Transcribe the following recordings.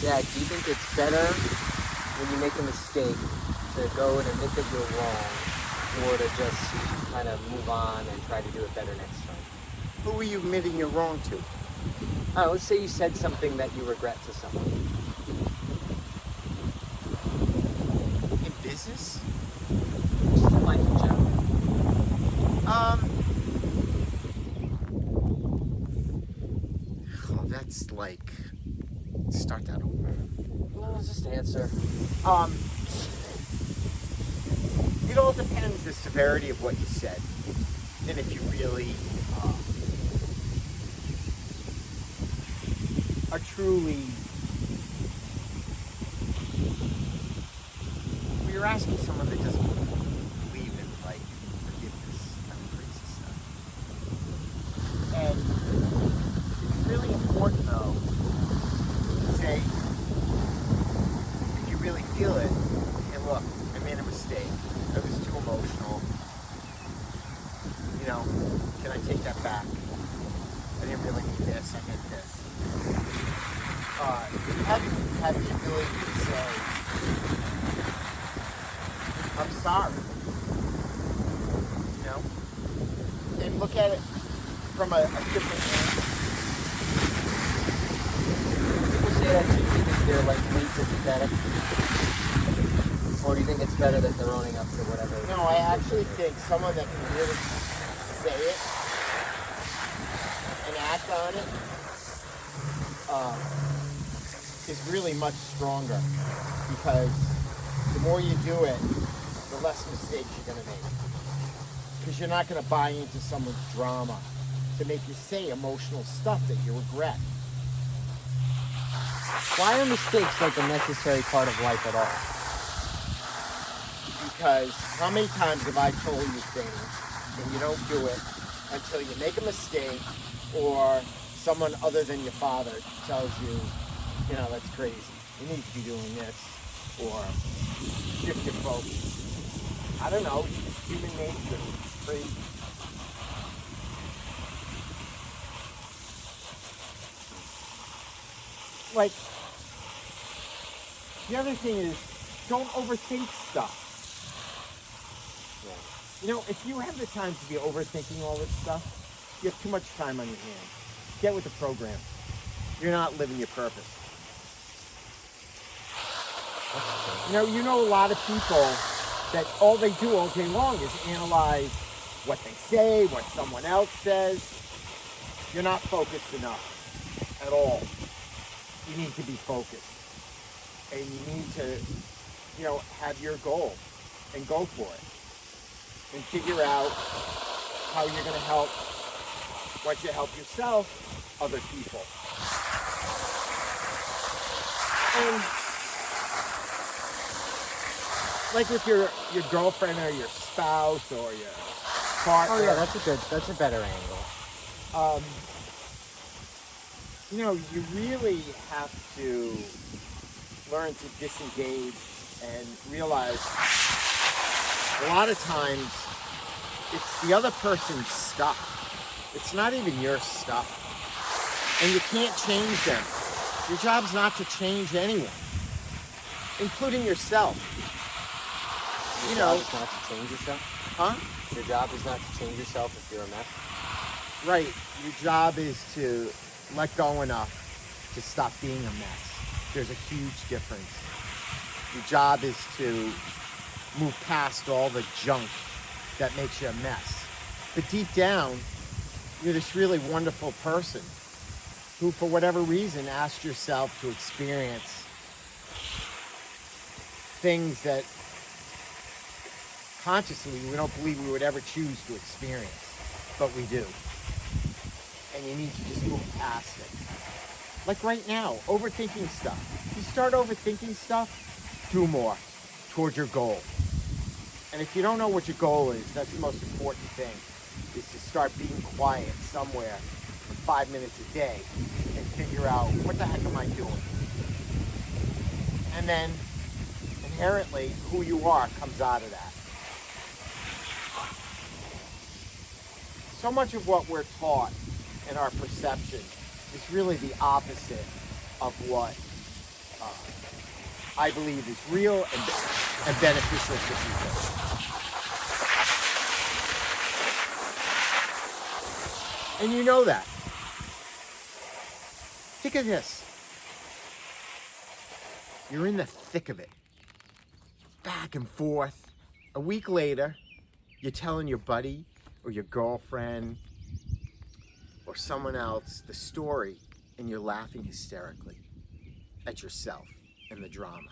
Yeah, do you think it's better when you make a mistake to go and admit that you're wrong, or to just kind of move on and try to do it better next time? Who are you admitting you're wrong to? Let's say you said something that you regret to someone. In business? Just in life in general. Oh, that's like, start that over. No, just answer. Um, it all depends the severity of what you said, and if you really are truly. You're asking someone that doesn't believe in like forgiveness and crazy stuff, and it's really important though to say if you really feel it. And look, I made a mistake. I was too emotional. You know, can I take that back? I didn't really need this. I meant this. Have the ability to say, I'm sorry. You know? And look at it from a different angle. People say that too. Do you think they're like weak or pathetic? Or do you think it's better that they're owning up to whatever? No, I actually think someone that can really say it and act on it is really much stronger, because the more you do it, the less mistakes you're going to make. Because you're not going to buy into someone's drama to make you say emotional stuff that you regret. Why are mistakes like a necessary part of life at all? Because how many times have I told you things and you don't do it until you make a mistake, or someone other than your father tells you, you know, that's crazy. You need to be doing this, or shift your focus. I don't know, it's just human nature. It's crazy. Like, the other thing is, don't overthink stuff. You know, if you have the time to be overthinking all this stuff, you have too much time on your hands. Get with the program. You're not living your purpose. You know a lot of people that all they do all day long is analyze what they say, what someone else says. You're not focused enough at all. You need to be focused. And you need to, have your goal and go for it. And figure out how you're going to help, once you help yourself, other people. And like with your girlfriend or your spouse or your partner. Oh yeah, that's a better angle. You really have to learn to disengage and realize a lot of times it's the other person's stuff. It's not even your stuff. And you can't change them. Your job's not to change anyone, including yourself. Your job is not to change yourself? Huh? Your job is not to change yourself if you're a mess? Right. Your job is to let go enough to stop being a mess. There's a huge difference. Your job is to move past all the junk that makes you a mess. But deep down, you're this really wonderful person who, for whatever reason, asked yourself to experience things that consciously we don't believe we would ever choose to experience, but we do. And you need to just move past it. Like right now, overthinking stuff. You start overthinking stuff, do more towards your goal. And if you don't know what your goal is, that's the most important thing, is to start being quiet somewhere for 5 minutes a day and figure out, what the heck am I doing? And then, inherently, who you are comes out of that. So much of what we're taught in our perception is really the opposite of what I believe is real and beneficial for people. And you know that. Think of this. You're in the thick of it. Back and forth. A week later, you're telling your buddy or your girlfriend or someone else the story, and you're laughing hysterically at yourself and the drama.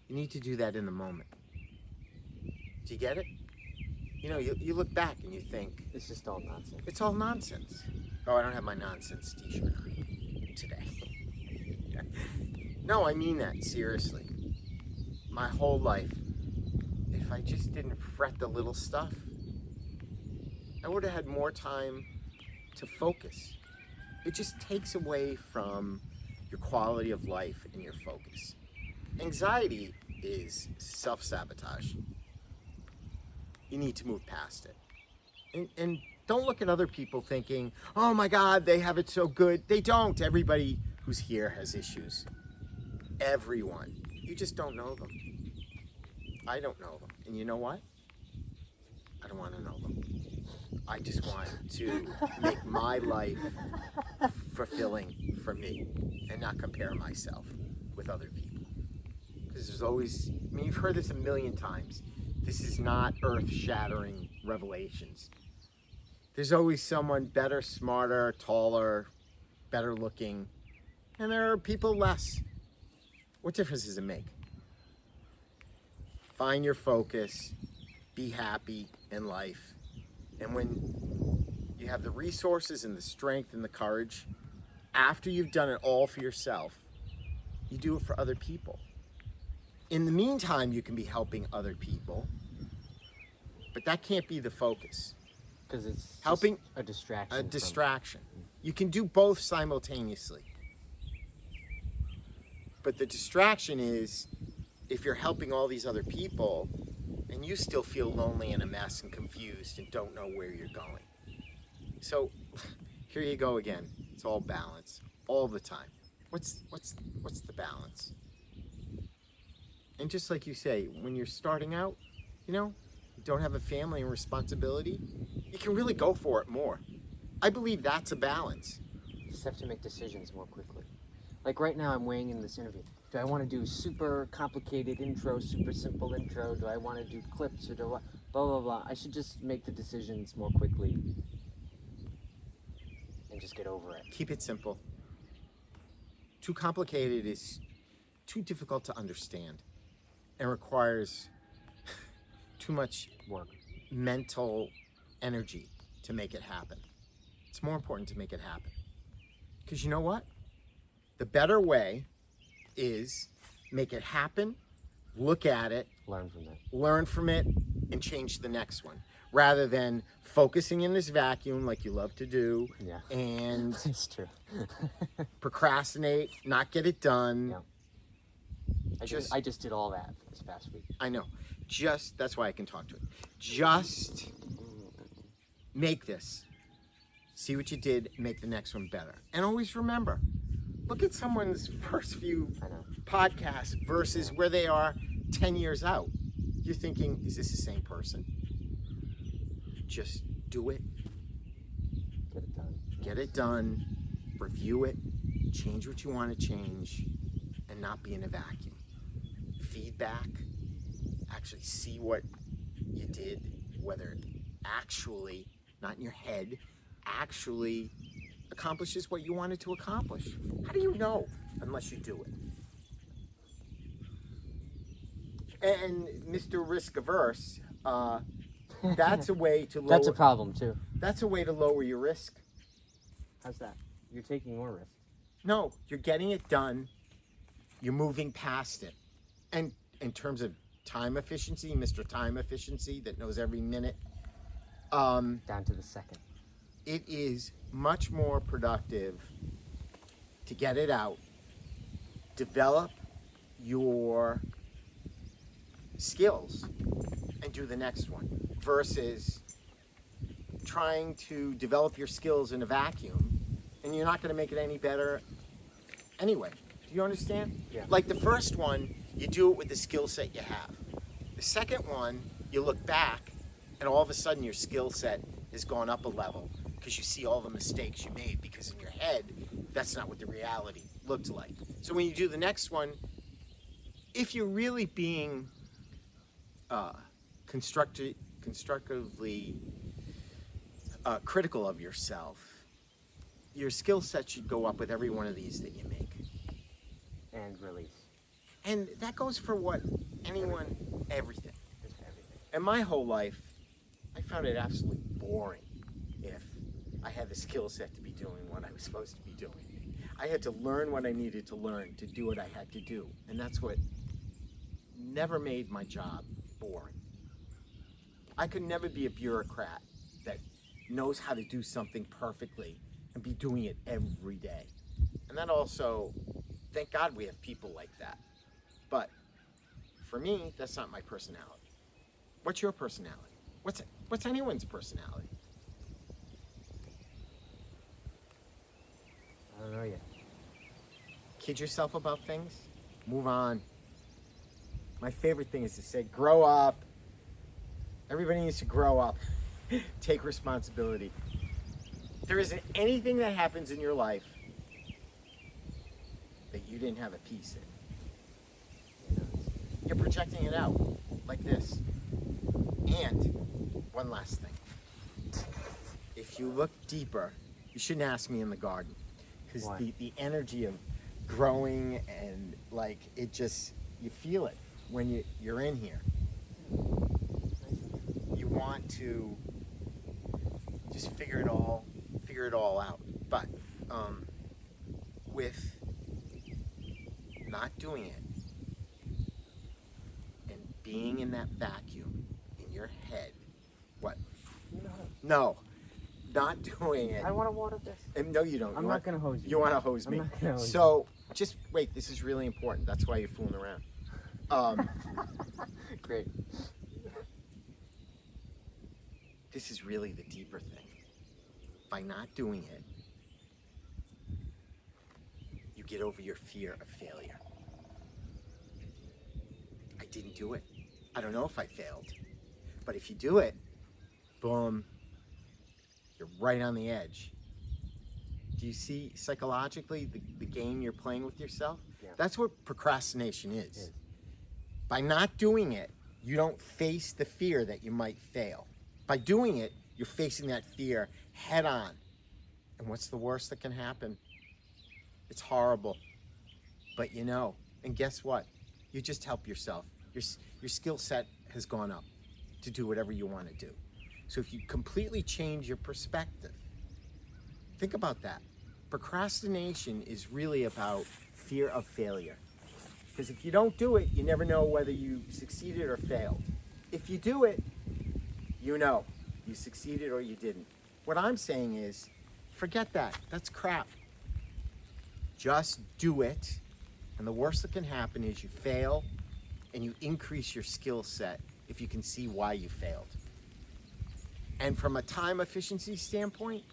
You need to do that in the moment. Do you get it? You know, you look back and you think, It's just all nonsense. it's all nonsense. Oh, I don't have my nonsense t-shirt on today. No, I mean that seriously. My whole life, if I just didn't fret the little stuff, I would have had more time to focus. It just takes away from your quality of life and your focus. Anxiety is self-sabotage. You need to move past it. And don't look at other people thinking, oh my God, they have it so good. They don't. Everybody who's here has issues. Everyone. You just don't know them. I don't know them. And you know what? I don't want to know them. I just want to make my life fulfilling for me and not compare myself with other people. Because there's always, I mean, you've heard this a million times. This is not earth-shattering revelations. There's always someone better, smarter, taller, better looking, and there are people less. What difference does it make? Find your focus, be happy in life, and when you have the resources and the strength and the courage, after you've done it all for yourself, you do it for other people. In the meantime, you can be helping other people, but that can't be the focus. Because it's Helping just a distraction. A distraction. You can do both simultaneously. But the distraction is if you're helping all these other people and you still feel lonely and a mess and confused and don't know where you're going. So here you go again. It's all balance all the time. What's the balance? And just like you say, when you're starting out, you know, you don't have a family and responsibility, you can really go for it more. I believe that's a balance. You just have to make decisions more quickly. Like right now, I'm weighing in this interview. Do I want to do super complicated intro, super simple intro? Do I want to do clips or do I, blah, blah, blah. I should just make the decisions more quickly and just get over it. Keep it simple. Too complicated is too difficult to understand and requires too much Work. mental energy to make it happen. It's more important to make it happen. Because you know what? The better way is make it happen, look at it, learn from it, and change the next one. Rather than focusing in this vacuum like you love to do, and It's true. procrastinate, not get it done. Yeah. I just did all that this past week. I know. That's why I can talk to it. Just make this. See what you did, make the next one better. And always remember, look at someone's first few podcasts versus where they are 10 years out. You're thinking, is this the same person? Just do it. Get it done. Get it done. Review it. Change what you want to change. And not be in a vacuum. Feedback. Actually see what you did. Whether it actually, not in your head, actually accomplishes what you wanted to accomplish. How do you know unless you do it? And Mr. Risk Averse, that's a way to lower. That's a problem too. That's a way to lower your risk. How's that? You're taking more risk. No, you're getting it done. You're moving past it. And in terms of time efficiency, Mr. Time Efficiency that knows every minute. Down to the second. It is much more productive to get it out, develop your skills, and do the next one, versus trying to develop your skills in a vacuum, and you're not going to make it any better anyway. Do you understand? Yeah. Like the first one, you do it with the skill set you have. The second one, you look back, and all of a sudden your skill set has gone up a level because you see all the mistakes you made, because in your head, that's not what the reality looked like. So when you do the next one, if you're really being constructively critical of yourself, your skill set should go up with every one of these that you make. And release. And that goes for what? Anyone, everything. Just everything. And my whole life, I found it absolutely boring if I had the skill set to be doing what I was supposed to be doing. I had to learn what I needed to learn to do what I had to do. And that's what never made my job boring. I could never be a bureaucrat that knows how to do something perfectly and be doing it every day. And that also, thank God we have people like that. But for me, that's not my personality. What's your personality? What's anyone's personality? I don't know yet. Kid yourself about things? Move on. My favorite thing is to say, grow up. Everybody needs to grow up. Take responsibility. There isn't anything that happens in your life that you didn't have a piece in. You're projecting it out like this. And one last thing. If you look deeper, you shouldn't ask me in the garden. Because the energy of growing and like it just, you feel it when you're in here. You want to just figure it all out. But with not doing it and being in that vacuum in your head, what? No, not doing it. I want to water this. No, you don't. I'm not going to hose you. You want to hose me. I'm not gonna hose you. So just wait. This is really important. That's why you're fooling around. Great. This is really the deeper thing. By not doing it, you get over your fear of failure. I didn't do it. I don't know if I failed. But if you do it, boom, you're right on the edge. Do you see psychologically the game you're playing with yourself? Yeah. That's what procrastination is. By not doing it, you don't face the fear that you might fail. By doing it, you're facing that fear head on. And what's the worst that can happen? It's horrible. But you know, and guess what? You just help yourself. Your skill set has gone up to do whatever you want to do. So if you completely change your perspective, think about that. Procrastination is really about fear of failure. Because if you don't do it, you never know whether you succeeded or failed. If you do it, you know you succeeded or you didn't. What I'm saying is, forget that. That's crap. Just do it. And the worst that can happen is you fail and you increase your skill set if you can see why you failed. And from a time efficiency standpoint,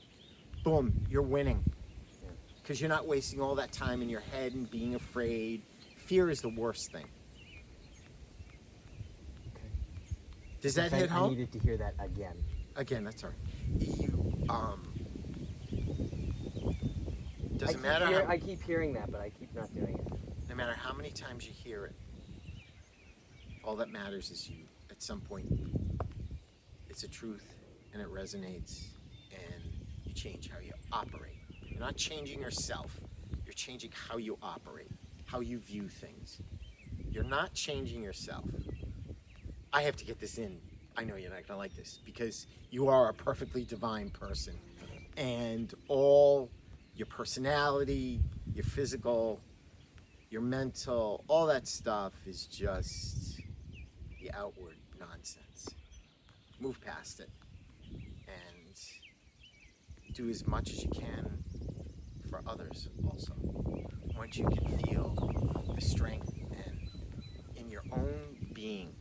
boom, you're winning. Because you're not wasting all that time in your head and being afraid. Fear is the worst thing. Okay. Does that hit home? I needed to hear that again. Again, that's all right. Doesn't matter. I keep hearing that, but I keep not doing it. No matter how many times you hear it, all that matters is you, at some point, it's a truth and it resonates and you change how you operate. You're not changing yourself, you're changing how you operate, how you view things. You're not changing yourself. I have to get this in. I know you're not gonna like this because you are a perfectly divine person and all your personality, your physical, your mental, all that stuff is just the outward nonsense. Move past it and do as much as you can for others also. Once you can feel the strength and in your own being.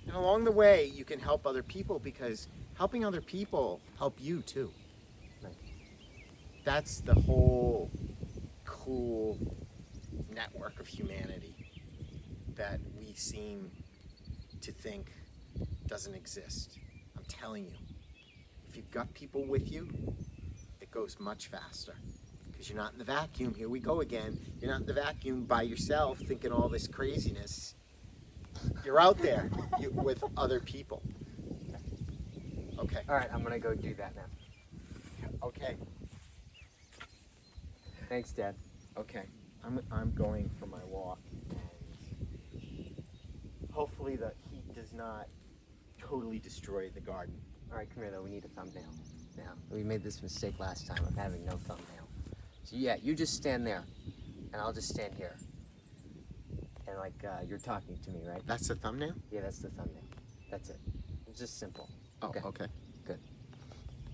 And along the way, you can help other people because helping other people help you too. Right. That's the whole cool network of humanity that we seem to think doesn't exist. I'm telling you, if you've got people with you, it goes much faster. Because you're not in the vacuum. Here we go again. You're not in the vacuum by yourself thinking all this craziness. You're out there with other people. Okay. All right, I'm gonna go do that now. Okay. Thanks, Dad. Okay. I'm going for my walk, and hopefully the heat does not totally destroy the garden. All right, come here though. We need a thumbnail. Now we made this mistake last time of having no thumbnail. So yeah, you just stand there, and I'll just stand here. And like you're talking to me, right? That's the thumbnail? Yeah, that's the thumbnail. That's it. It's just simple. Oh, okay.